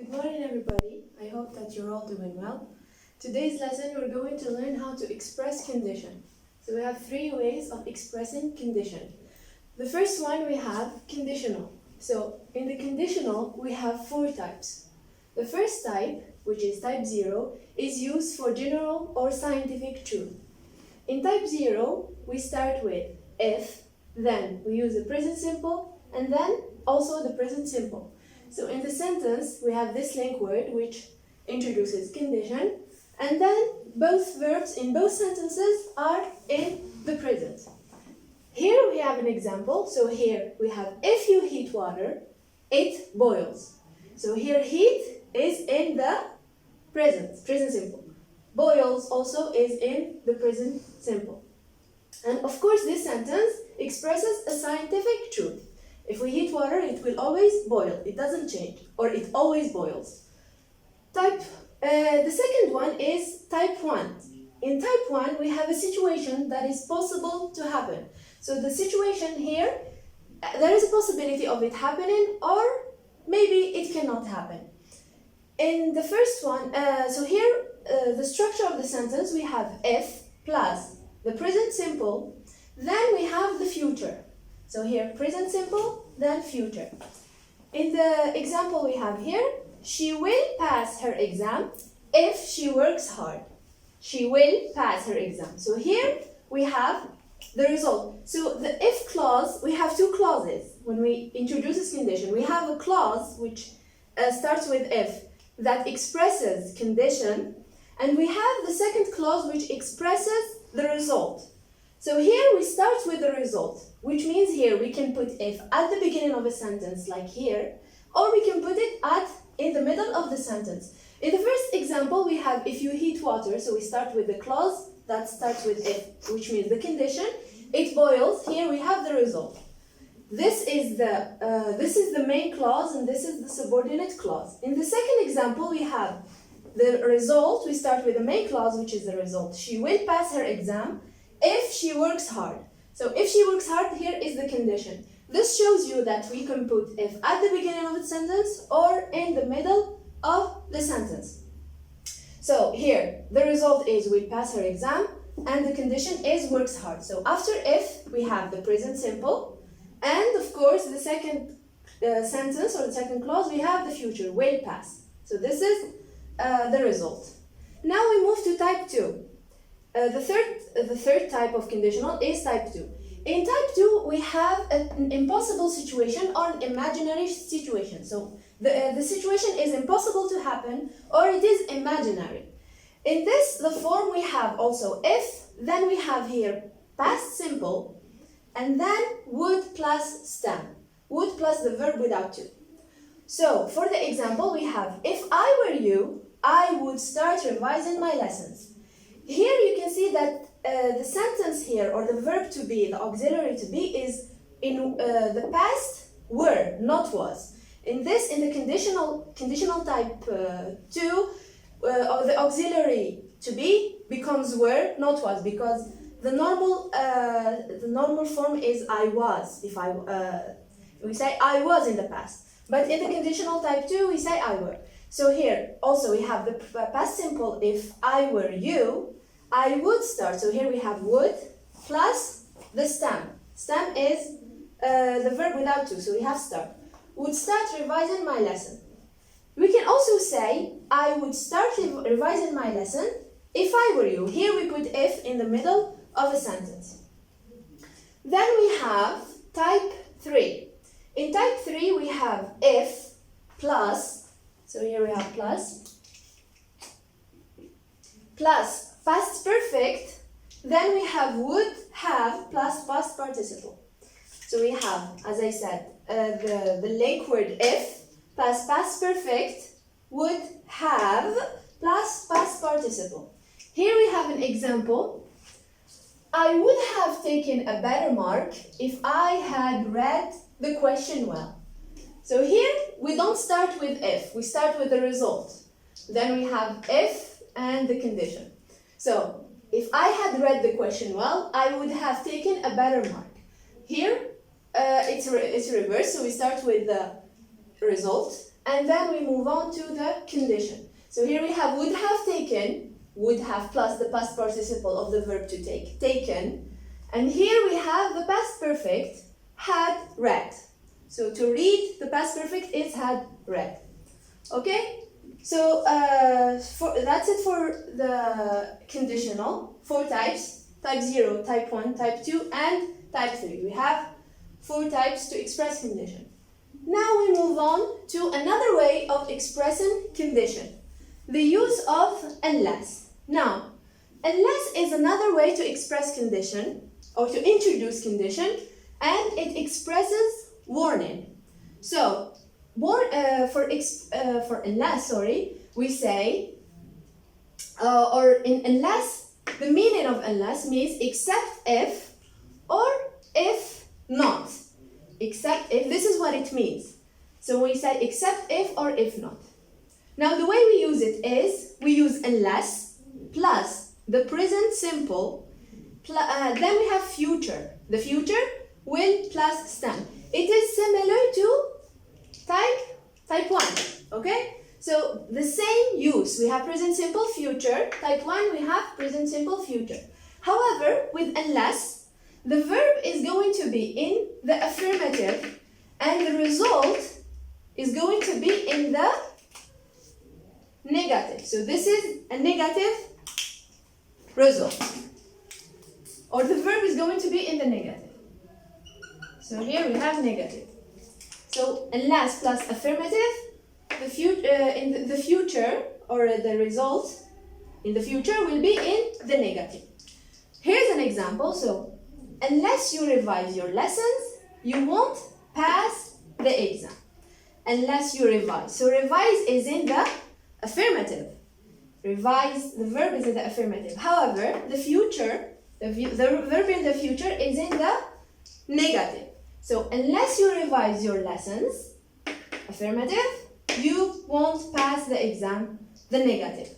Good morning, everybody. I hope that you're all doing well. Today's lesson, we're going to learn how to express condition. So we have three ways of expressing condition. The first one we have conditional. So in the conditional, we have four types. The first type, which is type 0, is used for general or scientific truth. In type 0, we start with if, then we use the present simple, and then also the present simple. So in the sentence, we have this link word which introduces condition, and then both verbs in both sentences are in the present. Here we have an example. So here we have if you heat water, it boils. So here heat is in the present simple. Boils also is in the present simple. And of course this sentence expresses a scientific truth. If we heat water, it will always boil. It doesn't change, or it always boils. The second one is type 1. In type 1, we have a situation that is possible to happen. So the situation here, there is a possibility of it happening, or maybe it cannot happen. In the first one, so here, the structure of the sentence, we have if plus the present simple, then we have the future. So here, present simple, then future. In the example we have here, she will pass her exam if she works hard. She will pass her exam. So here we have the result. So the if clause, we have two clauses. When we introduce this condition, we have a clause which starts with if that expresses condition, and we have the second clause which expresses the result. So here we start with the result, which means here we can put if at the beginning of a sentence like here, or we can put it in the middle of the sentence. In the first example, we have if you heat water, so we start with the clause that starts with if, which means the condition. It boils. Here we have the result. This is the main clause, and this is the subordinate clause. In the second example, we have the result. We start with the main clause, which is the result. She will pass her exam if she works hard. So if she works hard, here is the condition. This shows you that we can put if at the beginning of the sentence or in the middle of the sentence. So here, the result is will pass her exam, and the condition is works hard. So after if, we have the present simple, and of course the second sentence or the second clause, we have the future, will pass. So this is the result. Now we move to type 2. The third type of conditional is type 2. In type 2, we have an impossible situation or an imaginary situation. So the situation is impossible to happen, or it is imaginary. In this, the form we have also if, then we have here past simple, and then would plus stem. Would plus the verb without to. So for the example, we have if I were you, I would start revising my lessons. Here you can see that the sentence here, or the verb to be, the auxiliary to be, is in the past were, not was. In the conditional type 2, or the auxiliary to be becomes were, not was, because the normal form is I was. If we say I was in the past, but in the conditional type 2 we say I were. So here also we have the past simple. If I were you, I would start. So here we have would plus the stem. Stem is the verb without to, so we have start. Would start revising my lesson. We can also say I would start revising my lesson if I were you. Here we put if in the middle of a sentence. Then we have type 3. In type 3 we have if plus, so here we have plus past perfect, then we have would have plus past participle. So we have, as I said, the link word if plus past perfect, would have plus past participle. Here we have an example. I would have taken a better mark if I had read the question well. So here we don't start with if, we start with the result. Then we have if and the condition. So if I had read the question well, I would have taken a better mark. Here it's reversed, so we start with the result, and then we move on to the condition. So here we have would have taken, would have plus the past participle of the verb to take, taken. And here we have the past perfect, had read. So to read, the past perfect is had read. Okay? So that's it for the conditional. 4 types, type 0, type 1, type 2, and type 3. We have 4 types to express condition. Now we move on to another way of expressing condition. The use of unless. Now, unless is another way to express condition or to introduce condition, and it expresses warning. So, for unless, we say, unless, the meaning of unless means except if or if not. Except if, this is what it means. So we say except if or if not. Now the way we use it is, we use unless plus the present simple, then we have future. The future will plus stem. It is similar to type 1, okay? So the same use, we have present simple future, type 1 we have present simple future. However, with unless, the verb is going to be in the affirmative and the result is going to be in the negative. So this is a negative result. Or the verb is going to be in the negative. So here we have negative. So unless plus affirmative, in the future, or the result in the future will be in the negative. Here's an example. So unless you revise your lessons, you won't pass the exam. Unless you revise. So revise is in the affirmative. Revise, the verb is in the affirmative. However, the future, the verb in the future is in the negative. So unless you revise your lessons, affirmative, you won't pass the exam, the negative.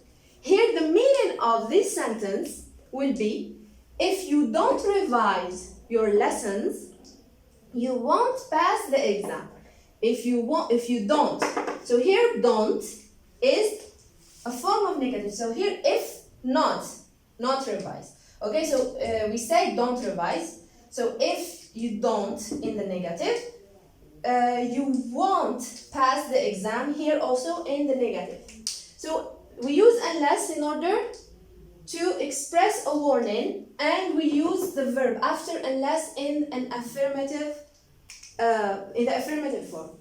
Here the meaning of this sentence will be, if you don't revise your lessons, you won't pass the exam. If you don't. So here don't is a form of negative. So here if not revise. Okay, so we say don't revise. So if you don't in the negative, you won't pass the exam, here also in the negative. So we use unless in order to express a warning, and we use the verb after unless in an affirmative, in the affirmative form.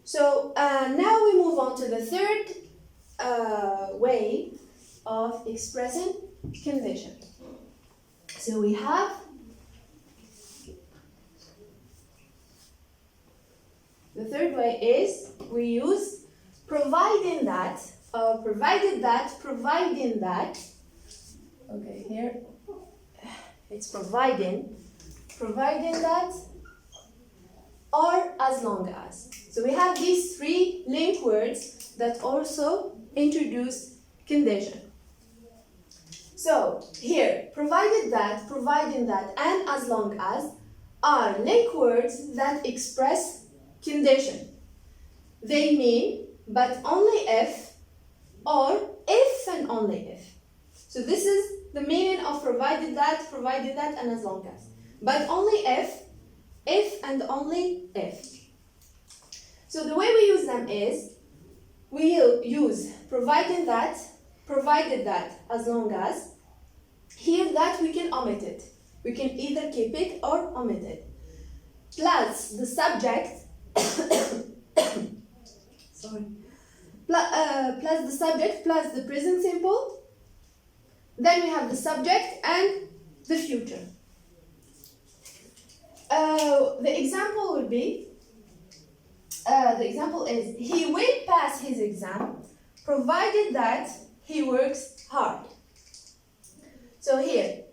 So now we move on to the third way of expressing condition. So we have the third way is we use providing that, provided that, providing that. Okay, here it's providing that, or as long as. So we have these 3 link words that also introduce condition. So here, provided that, providing that, and as long as are link words that express condition. They mean but only if, or if and only if. So this is the meaning of provided that, and as long as. But only if and only if. So the way we use them is, we use provided that, as long as. Here that we can omit it. We can either keep it or omit it. Plus the subject, sorry. Plus the subject, plus the present simple. Then we have the subject and the future. The example would be, the example is, he will pass his exam provided that he works hard. So here,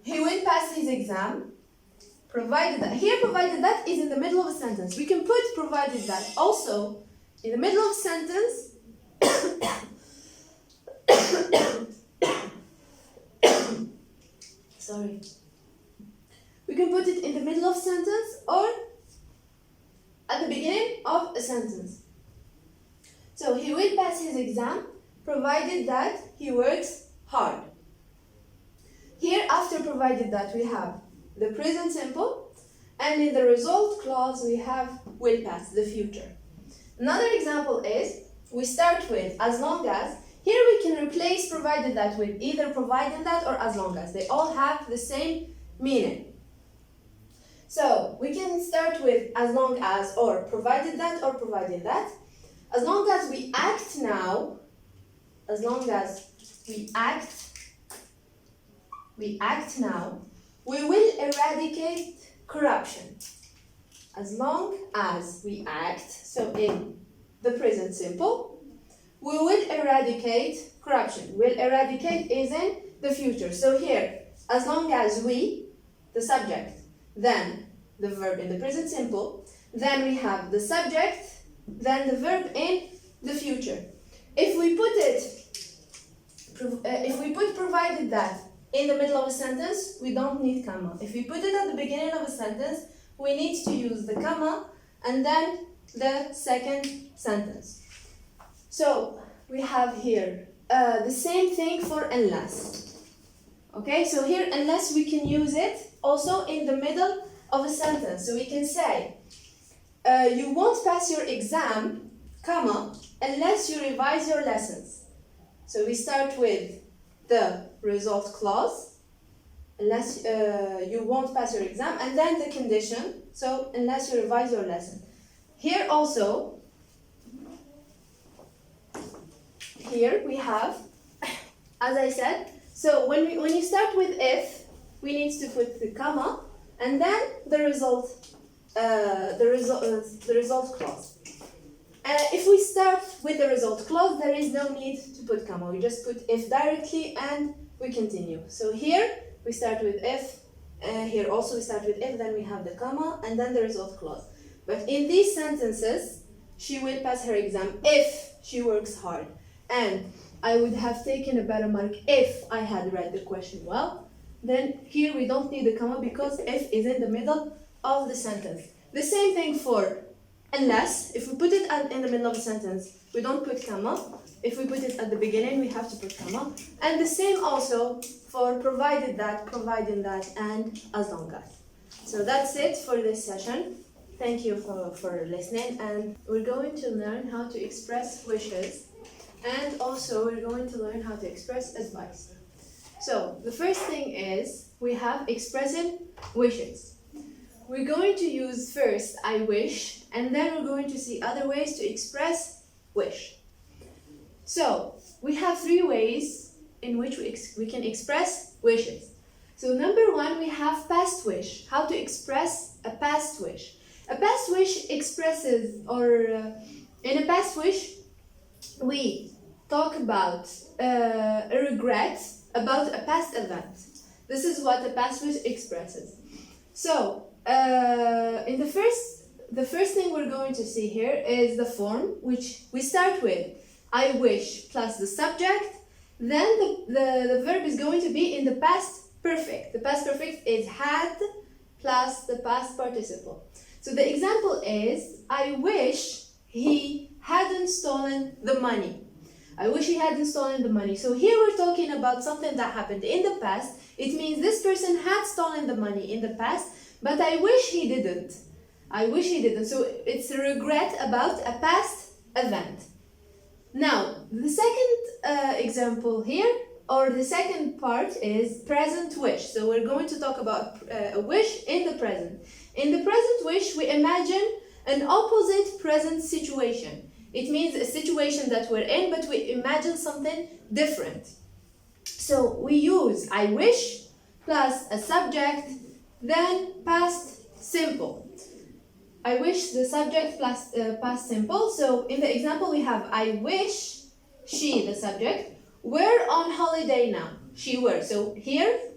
he will pass his exam provided that. Here provided that is in the middle of a sentence. We can put provided that also in the middle of a sentence. Sorry. We can put it in the middle of a sentence or at the beginning of a sentence. So he will pass his exam provided that he works hard. Here, after provided that, we have the present simple, and in the result clause we have will pass, the future. Another example is, we start with as long as. Here we can replace provided that with either provided that or as long as. They all have the same meaning. So we can start with as long as or provided that or provided that. As long as we act now, as long as we act now, we will eradicate corruption. As long as we act, so in the present simple, we will eradicate corruption. Will eradicate is in the future. So here, as long as we, the subject, then the verb in the present simple, then we have the subject, then the verb in the future. If we put provided that in the middle of a sentence, we don't need comma. If we put it at the beginning of a sentence, we need to use the comma and then the second sentence. So we have here the same thing for unless. Okay, so here unless we can use it also in the middle of a sentence. So we can say, you won't pass your exam, comma, unless you revise your lessons. So we start with the result clause, unless you won't pass your exam, and then the condition, so unless you revise your lesson. Here also, here we have, as I said, so when you start with if, we need to put the comma, and then the result clause. If we start with the result clause, there is no need to put comma. We just put if directly and we continue. So here we start with if, here also we start with if, then we have the comma and then the result clause. But in these sentences, she will pass her exam if she works hard. And I would have taken a better mark if I had read the question well. Then here we don't need the comma because if is in the middle of the sentence. The same thing for unless. If we put it in the middle of a sentence, we don't put comma. If we put it at the beginning, we have to put comma. And the same also for provided that, and as long as. So that's it for this session. Thank you for listening, and we're going to learn how to express wishes, and also we're going to learn how to express advice. So the first thing is we have expressing wishes. We're going to use first I wish, and then we're going to see other ways to express wish. So we have 3 ways in which we can express wishes. So number 1, we have past wish. How to express a past wish. A past wish expresses, in a past wish, we talk about a regret about a past event. This is what a past wish expresses. So, in the first thing we're going to see here is the form, which we start with I wish plus the subject, then the verb is going to be in the past perfect. The past perfect is had plus the past participle. So the example is, I wish he hadn't stolen the money. I wish he hadn't stolen the money. So here we're talking about something that happened in the past. It means this person had stolen the money in the past, but I wish he didn't. I wish he didn't. So it's a regret about a past event. Now, the second example here, or the second part, is present wish. So we're going to talk about a wish in the present. In the present wish, we imagine an opposite present situation. It means a situation that we're in, but we imagine something different. So we use I wish plus a subject, then past simple. I wish the subject plus past simple. So in the example we have I wish she, the subject, were on holiday now. She were. So here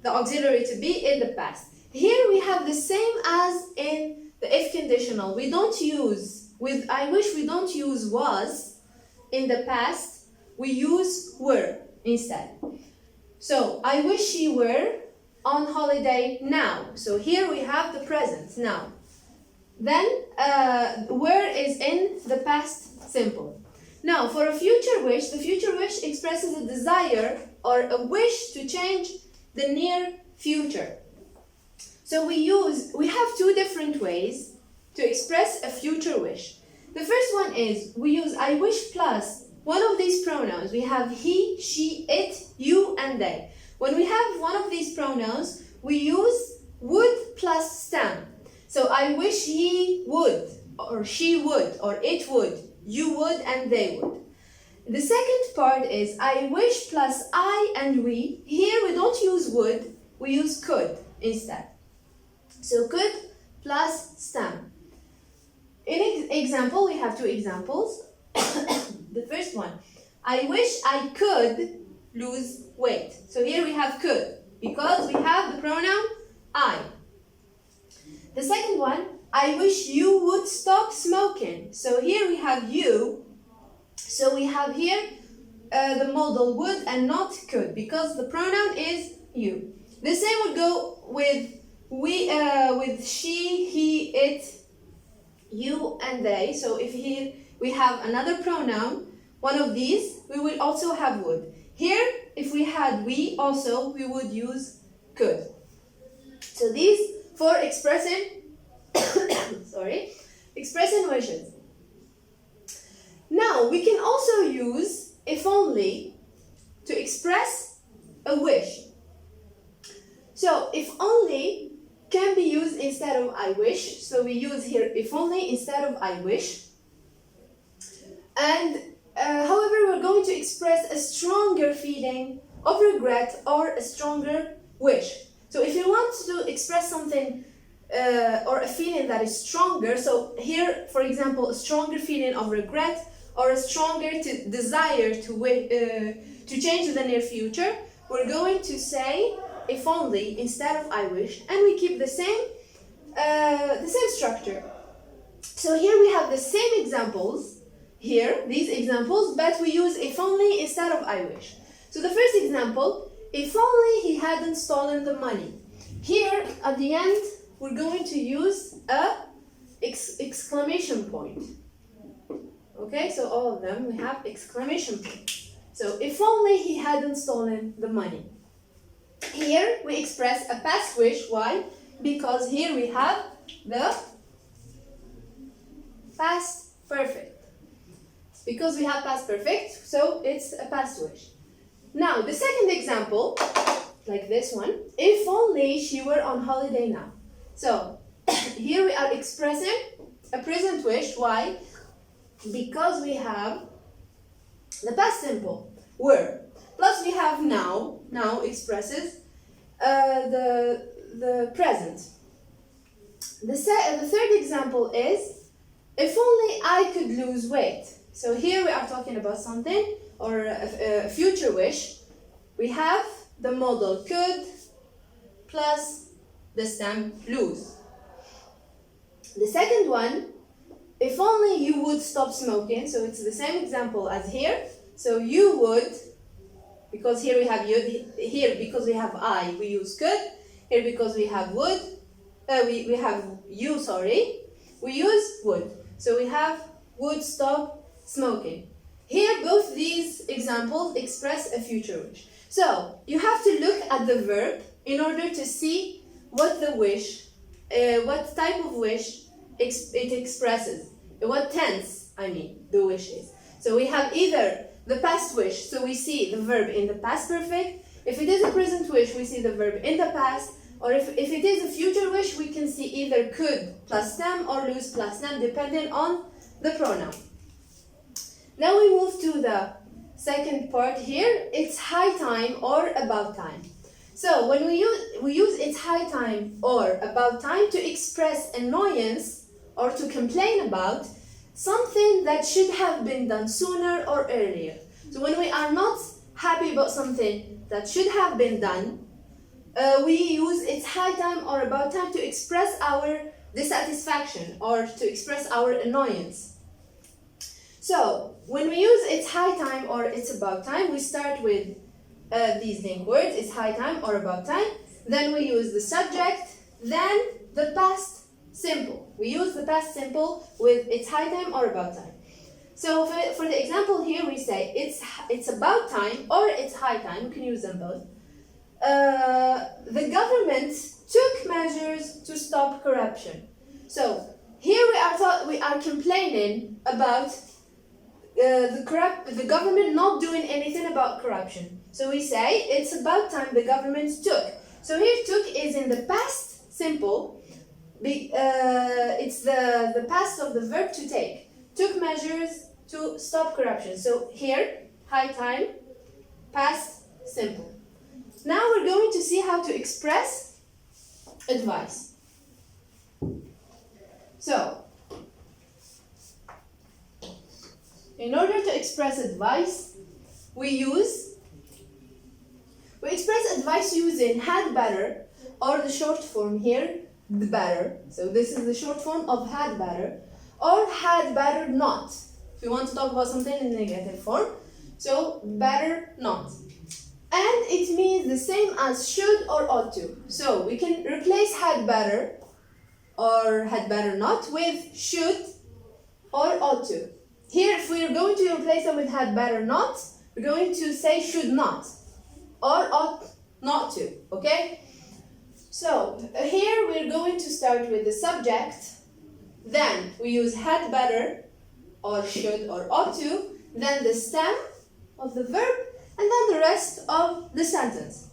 the auxiliary to be in the past. Here we have the same as in the if conditional. We don't use, with I wish we don't use was in the past. We use were instead. So I wish she were on holiday now. So here we have the present now. Then were is in the past simple. Now, for a future wish, the future wish expresses a desire or a wish to change the near future. So we have two different ways to express a future wish. The first one is we use I wish plus one of these pronouns. We have he, she, it, you, and they. When we have one of these pronouns, we use would plus stem. So I wish he would, or she would, or it would, you would, and they would. The second part is I wish plus I and we. Here we don't use would, we use could instead. So could plus stem. In example, we have two examples. The first one, I wish I could lose weight. So here we have could, because we have the pronoun I. The second one, I wish you would stop smoking. So here we have you. So we have here the modal would and not could, because the pronoun is you. The same would go with with she, he, it, you, and they. So if here we have another pronoun, one of these, we will also have would. Here, if we had we also, we would use could. So these for expressing expressing wishes. Now we can also use if only to express a wish. So if only can be used instead of I wish. So we use here if only instead of I wish. And however, we're going to express a stronger feeling of regret or a stronger wish. So if you want to express something or a feeling that is stronger, so here, for example, a stronger feeling of regret or a stronger desire to change the near future, we're going to say if only instead of I wish, and we keep the same structure. So here we have the same examples. Here, these examples, but we use if only instead of I wish. So the first example, if only he hadn't stolen the money. Here, at the end, we're going to use a exclamation point. Okay, so all of them, we have exclamation point. So if only he hadn't stolen the money. Here, we express a past wish. Why? Because here we have the past perfect. Because we have past perfect, so it's a past wish. Now, the second example, like this one, if only she were on holiday now. So, here we are expressing a present wish. Why? Because we have the past simple, were. Plus we have now. Now expresses the present. The third example is, if only I could lose weight. So here we are talking about something, or a future wish. We have the modal could plus the stem lose. The second one, if only you would stop smoking. So it's the same example as here. So you would, because here we have you, here because we have I, we use could. Here because we have would, we have you, we use would. So we have would stop smoking. Here, both these examples express a future wish. So, you have to look at the verb in order to see what the wish, what type of wish it expresses. What tense, the wish is. So, we have either the past wish, so we see the verb in the past perfect. If it is a present wish, we see the verb in the past. Or if it is a future wish, we can see either could plus stem or lose plus stem, depending on the pronoun. Now we move to the second part here. It's high time or about time. So when we use it's high time or about time to express annoyance or to complain about something that should have been done sooner or earlier. So when we are not happy about something that should have been done, we use it's high time or about time to express our dissatisfaction or to express our annoyance. So, when we use it's high time or it's about time, we start with these linked words, it's high time or about time. Then we use the subject, then the past simple. We use the past simple with it's high time or about time. So for the example here, we say it's about time or it's high time. We can use them both. The government took measures to stop corruption. So here we are complaining about the government not doing anything about corruption. So we say it's about time the government took. So here took is in the past simple. It's the past of the verb to take. Took measures to stop corruption. So here, high time, past simple. Now we're going to see how to express advice. So, in order to express advice, we express advice using had better, or the short form here, the better. So this is the short form of had better, or had better not. If you want to talk about something in negative form, so better not. And it means the same as should or ought to. So we can replace had better or had better not with should or ought to. Here, if we are going to replace them with had better not, we're going to say should not or ought not to, okay? So here we're going to start with the subject, then we use had better or should or ought to, then the stem of the verb, and then the rest of the sentence.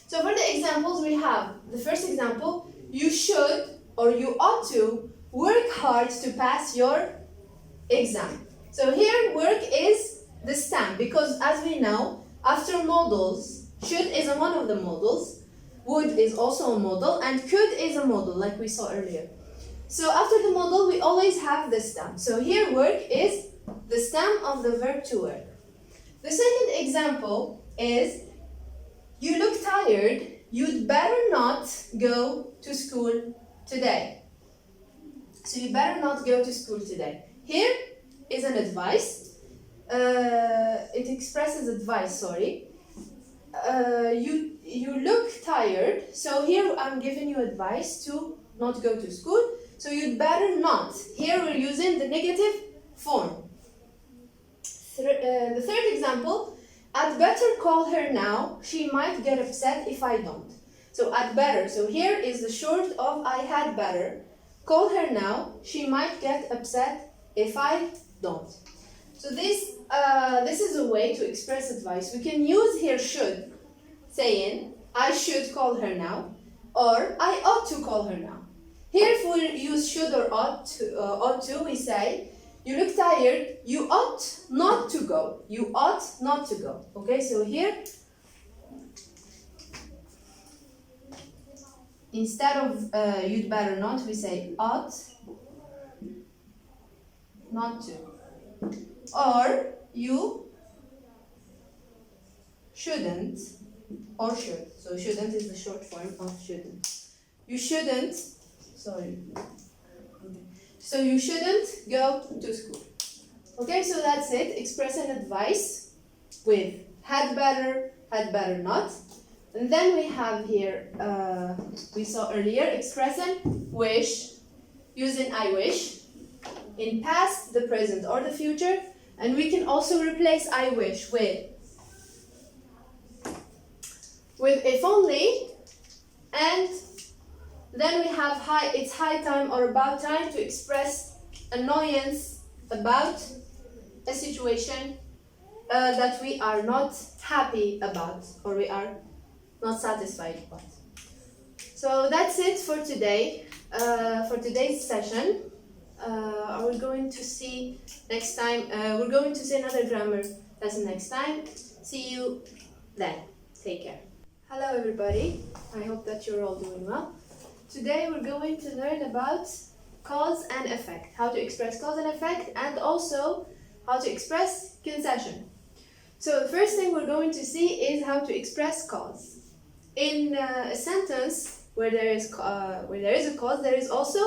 So for the examples we have, the first example, you should or you ought to work hard to pass your exam. So here work is the stem, because as we know, after modals, should is one of the modals, would is also a modal, and could is a modal, like we saw earlier. So after the modal, we always have the stem. So here work is the stem of the verb to work. The second example is, you look tired, you'd better not go to school today. So you better not go to school today. Here is an advice. It expresses advice, sorry. You look tired, so here I'm giving you advice to not go to school. So you'd better not. Here we're using the negative form. The third example, I'd better call her now. She might get upset if I don't. So I'd better. So here is the short of I had better. Call her now. She might get upset if I don't. So this is a way to express advice. We can use here should, saying I should call her now, or I ought to call her now. Here if we use should or ought to, we say, you look tired, you ought not to go. You ought not to go. Okay, so here, instead of you'd better not, we say ought not to. Or you shouldn't or should. So shouldn't is the short form of shouldn't. You shouldn't, sorry. Okay. So you shouldn't go to school. Okay, so that's it. Expressing advice with had better not. And then we have here, we saw earlier, expressing wish, using I wish, in past, the present, or the future. And we can also replace I wish with if only, and then we have it's high time or about time to express annoyance about a situation that we are not happy about or we are not satisfied about. So that's it for today, for today's session. We're going to see next time. We're going to see another grammar lesson next time. See you then. Take care. Hello everybody. I hope that you're all doing well. Today we're going to learn about cause and effect, how to express cause and effect, and also how to express concession. So the first thing we're going to see is how to express cause. In a sentence where there is a cause, there is also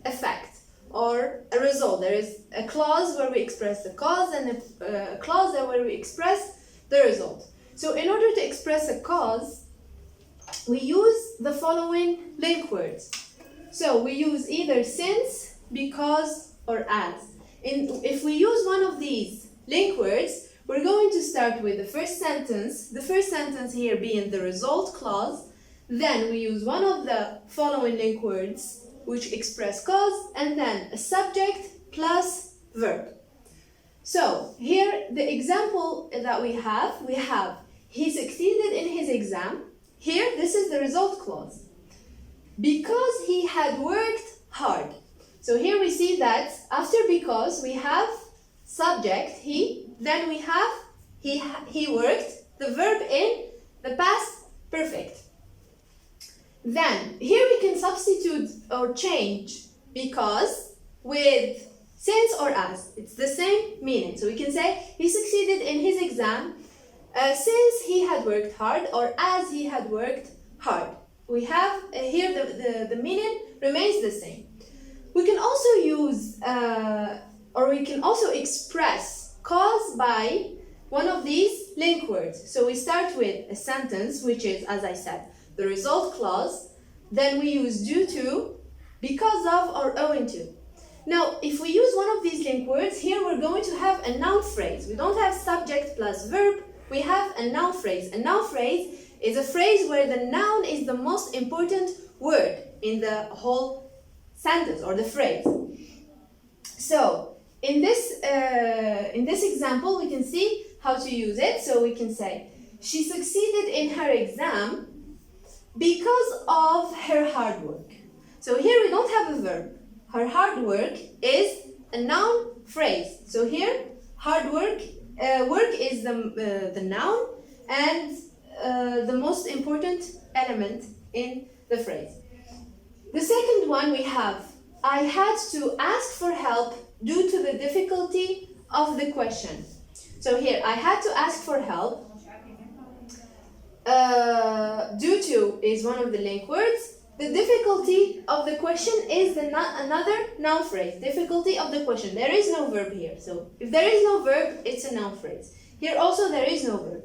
effect or a result. There is a clause where we express the cause and a clause where we express the result. So in order to express a cause, we use the following link words. So we use either since, because, or as. if we use one of these link words, we're going to start with the first sentence here being the result clause, then we use one of the following link words which express cause, and then a subject plus verb. So here the example that we have he succeeded in his exam. Here this is the result clause. Because he had worked hard. So here we see that after because we have subject he, then we have he worked, the verb in the past perfect. Then here we can substitute or change because with since or as. It's the same meaning. So we can say he succeeded in his exam since he had worked hard, or as he had worked hard. We have here the meaning remains the same. We can also use or we can also express cause by one of these link words. So we start with a sentence which is, as I said, the result clause. Then we use due to, because of, or owing to. Now, if we use one of these link words, here we're going to have a noun phrase. We don't have subject plus verb, we have a noun phrase. A noun phrase is a phrase where the noun is the most important word in the whole sentence or the phrase. So, in this example, we can see how to use it. So we can say, she succeeded in her exam because of her hard work. So here we don't have a verb. Her hard work is a noun phrase. So here, hard work, work is the noun and the most important element in the phrase. The second one we have, I had to ask for help due to the difficulty of the question. So here, I had to ask for help. Due to is one of the link words. The difficulty of the question is another noun phrase. Difficulty of the question. There is no verb here. So if there is no verb, it's a noun phrase. Here also there is no verb.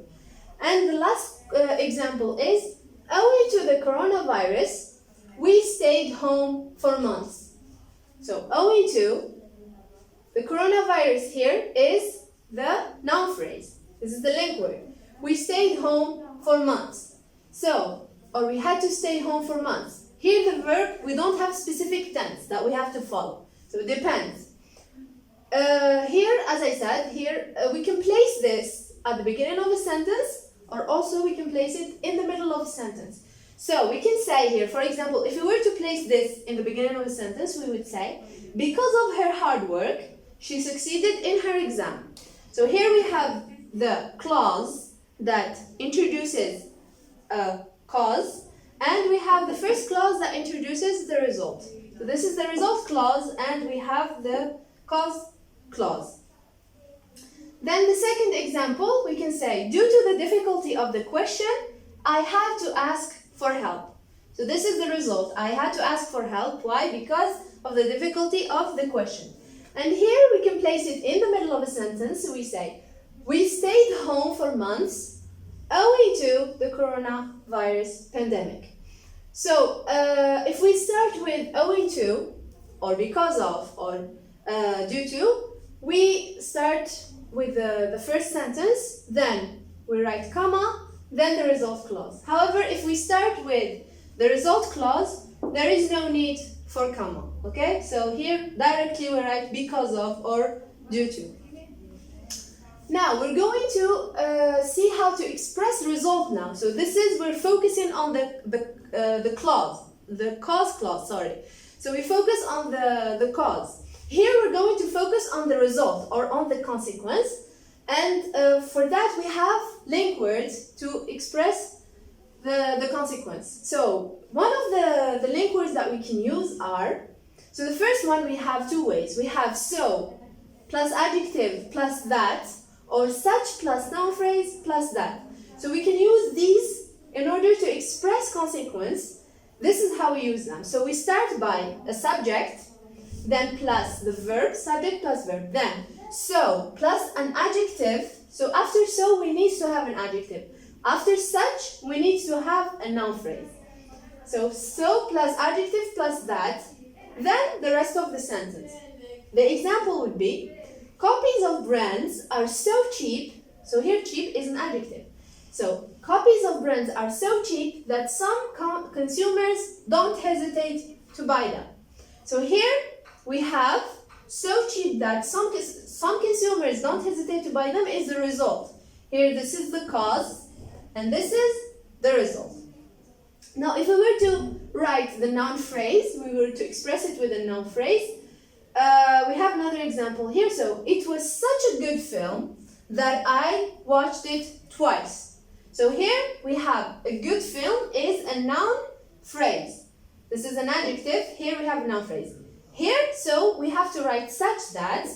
And the last example is, owing to the coronavirus, we stayed home for months. So owing to the coronavirus here is the noun phrase. This is the link word. We stayed home for months. So, or we had to stay home for months. Here the verb, we don't have specific tense that we have to follow. So it depends. Here, as I said, here we can place this at the beginning of a sentence, or also we can place it in the middle of a sentence. So we can say here, for example, if we were to place this in the beginning of a sentence, we would say, because of her hard work, she succeeded in her exam. So here we have the clause that introduces a cause, and we have the first clause that introduces the result. So this is the result clause, and we have the cause clause. Then the second example, we can say, due to the difficulty of the question, I had to ask for help. So this is the result. I had to ask for help. Why? Because of the difficulty of the question. And here we can place it in the middle of a sentence. So we say, we stayed home for months owing to the coronavirus pandemic. So if we start with owing to, or because of, or due to, we start with the first sentence, then we write comma, then the result clause. However, if we start with the result clause, there is no need for comma, okay? So here, directly we write because of or due to. Now, we're going to see how to express result now. So this is, we're focusing on the clause, the cause clause, sorry. So we focus on the cause. Here we're going to focus on the result or on the consequence. And for that we have link words to express the consequence. So one of the link words that we can use are, so the first one we have two ways. We have so plus adjective plus that, or such plus noun phrase plus that. So we can use these in order to express consequence. This is how we use them. So we start by a subject, then plus the verb, subject plus verb, then so plus an adjective. So after so we need to have an adjective. After such we need to have a noun phrase. So plus adjective plus that, then the rest of the sentence. The example would be, copies of brands are so cheap. So here cheap is an adjective. So copies of brands are so cheap that some consumers don't hesitate to buy them. So here we have so cheap that some consumers don't hesitate to buy them is the result. Here this is the cause and this is the result. Now if we were to write the noun phrase, we were to express it with a noun phrase, we have another example here. So it was such a good film that I watched it twice. So here we have a good film is a noun phrase. This is an adjective. Here we have a noun phrase. Here, so we have to write such that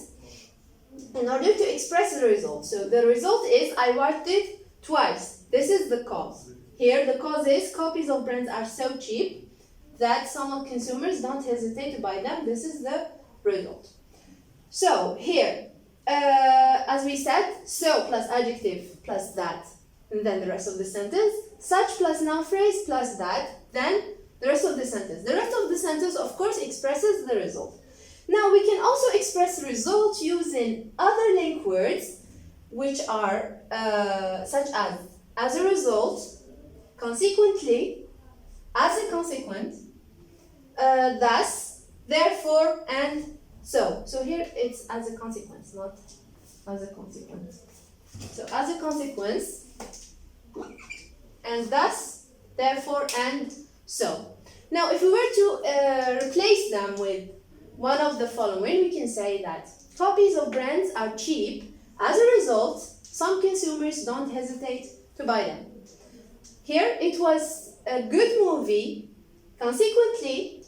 in order to express the result. So the result is I watched it twice. This is the cause. Here the cause is copies of brands are so cheap that some consumers don't hesitate to buy them. This is the result. So here, as we said, so plus adjective plus that, and then the rest of the sentence. Such plus noun phrase plus that, then the rest of the sentence. The rest of the sentence, of course, expresses the result. Now, we can also express the result using other link words, which are such as a result, consequently, as a consequence, thus, therefore, and so. So here it's as a consequence, not as a consequence. So as a consequence, and thus, therefore, and so. Now, if we were to replace them with one of the following, we can say that copies of brands are cheap. As a result, some consumers don't hesitate to buy them. Here, it was a good movie. Consequently,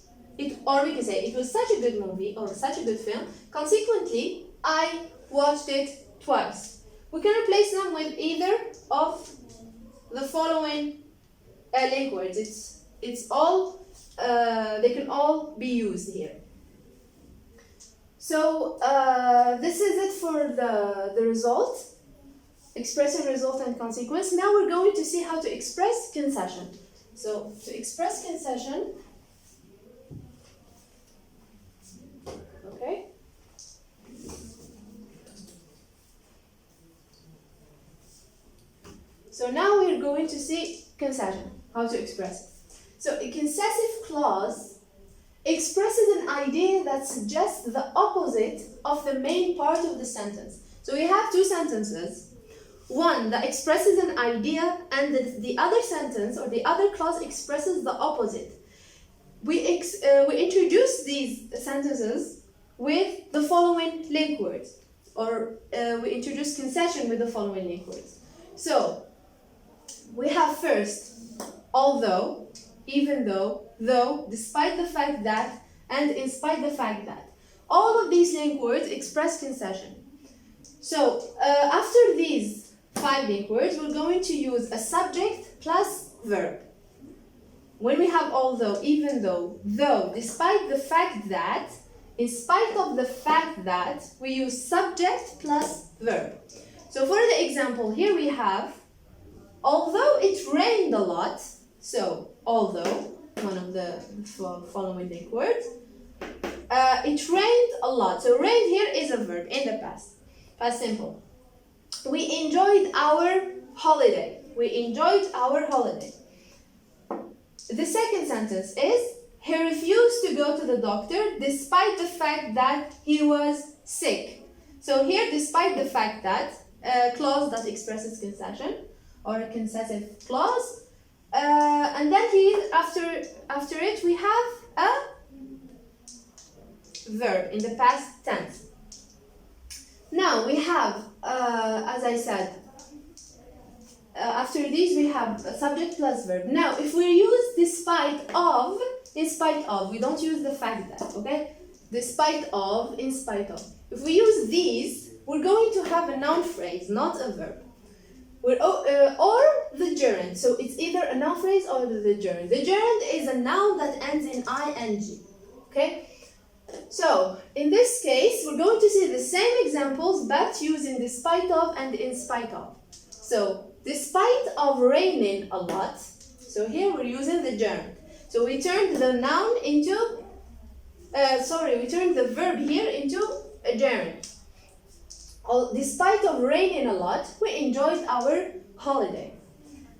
or we can say it was such a good movie or such a good film. Consequently, I watched it twice. We can replace them with either of the following link words. It's all they can all be used here. So this is it for the result, expressing result and consequence. Now we're going to see how to express concession. So to express concession, okay. So now we're going to see concession, how to express it. So a concessive clause expresses an idea that suggests the opposite of the main part of the sentence. So we have two sentences. One that expresses an idea, and the other sentence or the other clause expresses the opposite. We introduce these sentences with the following link words, or we introduce concession with the following link words. So we have first, although, even though, despite the fact that, and in spite the fact that. All of these link words express concession. So after these 5 link words, we're going to use a subject plus verb. When we have although, even though, despite the fact that, in spite of the fact that, we use subject plus verb. So for the example, here we have, although it rained a lot, so although, one of the following link words, it rained a lot. So rain here is a verb in the past simple. We enjoyed our holiday. The second sentence is, he refused to go to the doctor despite the fact that he was sick. So here, despite the fact that, a clause that expresses concession, or a concessive clause. And then here, after it, we have a verb in the past tense. Now we have, as I said, after these we have a subject plus verb. Now, if we use despite of, in spite of, we don't use the fact that, okay? Despite of, in spite of. If we use these, we're going to have a noun phrase, not a verb. Or the gerund. So it's either a noun phrase or the gerund. The gerund is a noun that ends in ing. Okay? So in this case, we're going to see the same examples but using despite of and in spite of. So despite of raining a lot, so here we're using the gerund. So we turned the noun into we turned the verb here into a gerund. Despite of raining a lot, we enjoyed our holiday.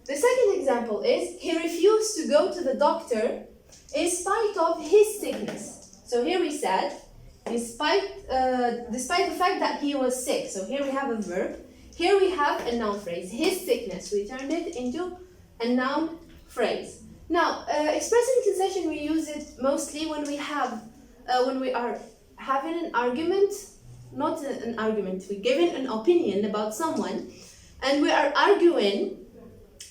The second example is, he refused to go to the doctor in spite of his sickness. So here we said, despite the fact that he was sick. So here we have a verb. Here we have a noun phrase, his sickness. We turned it into a noun phrase. Now, expressing concession, we use it mostly when we are having an argument, not an argument, we're giving an opinion about someone, and we are arguing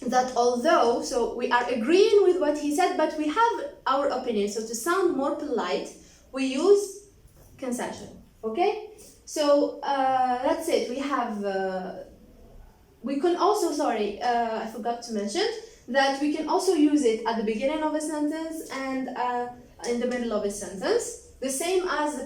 that so we are agreeing with what he said, but we have our opinion. So to sound more polite, we use concession. Okay? So that's it. We have, we can also, I forgot to mention that we can also use it at the beginning of a sentence and in the middle of a sentence. The same as in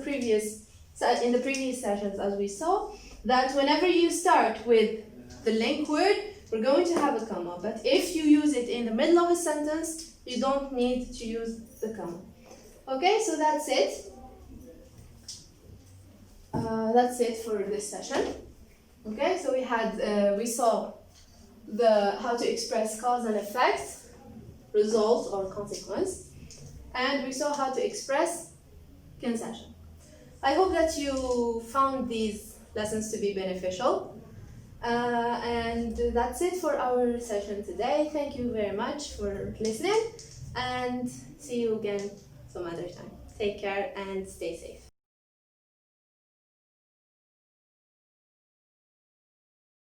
the previous sessions, as we saw, that whenever you start with the link word, we're going to have a comma. But if you use it in the middle of a sentence, you don't need to use the comma. Okay, so that's it. That's it for this session. Okay, so we saw how to express cause and effect, result or consequence, and we saw how to express concession. I hope that you found these lessons to be beneficial. And that's it for our session today. Thank you very much for listening, and see you again some other time. Take care and stay safe.